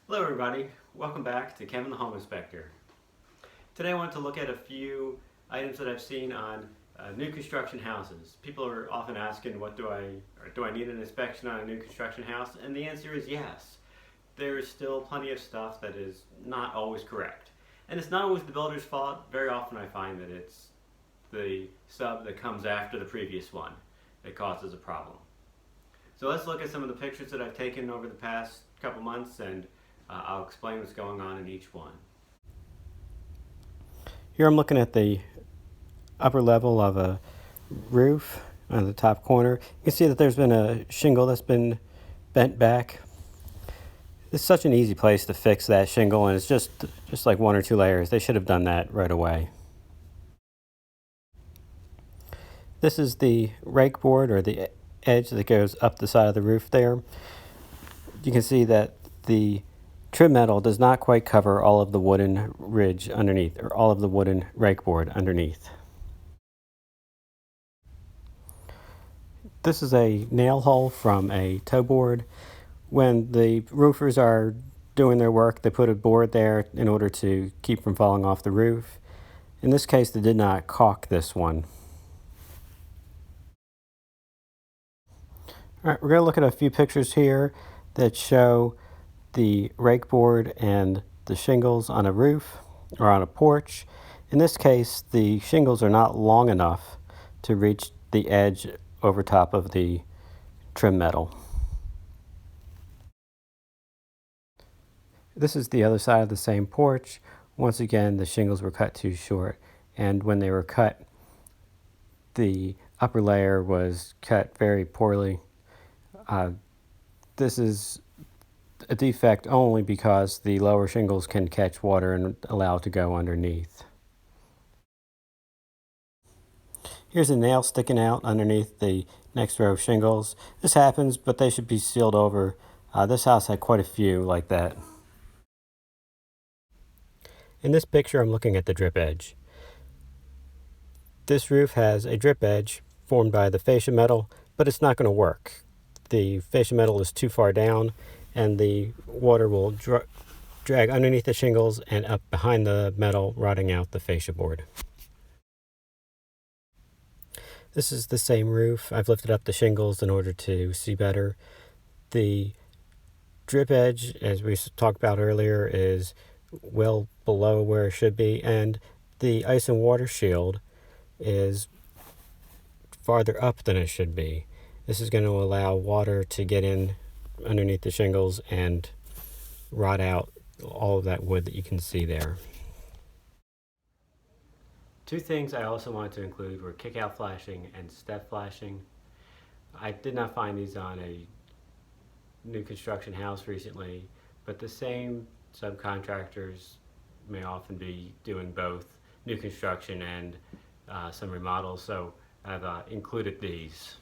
Hello everybody, welcome back to Kevin the Home Inspector. Today I want to look at a few items that I've seen on new construction houses. People are often asking do I need an inspection on a new construction house? And the answer is yes. There is still plenty of stuff that is not always correct. And it's not always the builder's fault. Very often I find that it's the sub that comes after the previous one that causes a problem. So let's look at some of the pictures that I've taken over the past couple months, and I'll explain what's going on in each one. Here I'm looking at the upper level of a roof on the top corner. You can see that there's been a shingle that's been bent back. It's such an easy place to fix that shingle, and it's just like one or two layers. They should have done that right away. This is the rake board, or the edge that goes up the side of the roof there. You can see that the trim metal does not quite cover all of the wooden ridge underneath, or all of the wooden rake board underneath. This is a nail hole from a toe board. When the roofers are doing their work, they put a board there in order to keep from falling off the roof. In this case, they did not caulk this one. All right, we're going to look at a few pictures here that show the rake board and the shingles on a roof or on a porch. In this case, the shingles are not long enough to reach the edge over top of the trim metal. This is the other side of the same porch. Once again, the shingles were cut too short, and when they were cut, the upper layer was cut very poorly. This is a defect only because the lower shingles can catch water and allow it to go underneath. Here's a nail sticking out underneath the next row of shingles. This happens, but they should be sealed over. This house had quite a few like that. In this picture, I'm looking at the drip edge. This roof has a drip edge formed by the fascia metal, but it's not going to work. The fascia metal is too far down, and the water will drag underneath the shingles and up behind the metal, rotting out the fascia board. This is the same roof. I've lifted up the shingles in order to see better. The drip edge, as we talked about earlier, is well below where it should be, and the ice and water shield is farther up than it should be. This is going to allow water to get in underneath the shingles and rot out all of that wood that you can see there. Two things I also wanted to include were kick-out flashing and step flashing. I did not find these on a new construction house recently, but the same subcontractors may often be doing both new construction and some remodels, so I've included these.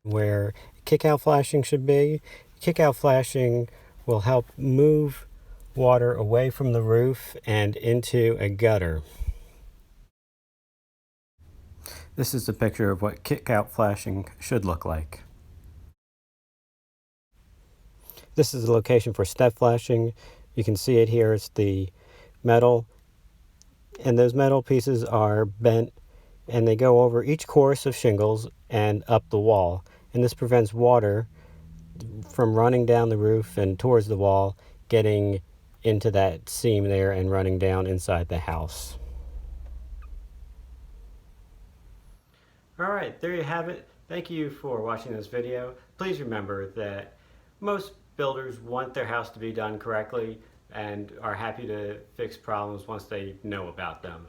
Where kick-out flashing should be, kick-out flashing will help move water away from the roof and into a gutter. This is a picture of what kick-out flashing should look like. This is the location for step flashing. You can see it here. It's the metal, and those metal pieces are bent, and they go over each course of shingles and up the wall. And this prevents water from running down the roof and towards the wall, getting into that seam there and running down inside the house. Alright, there you have it. Thank you for watching this video. Please remember that most builders want their house to be done correctly and are happy to fix problems once they know about them.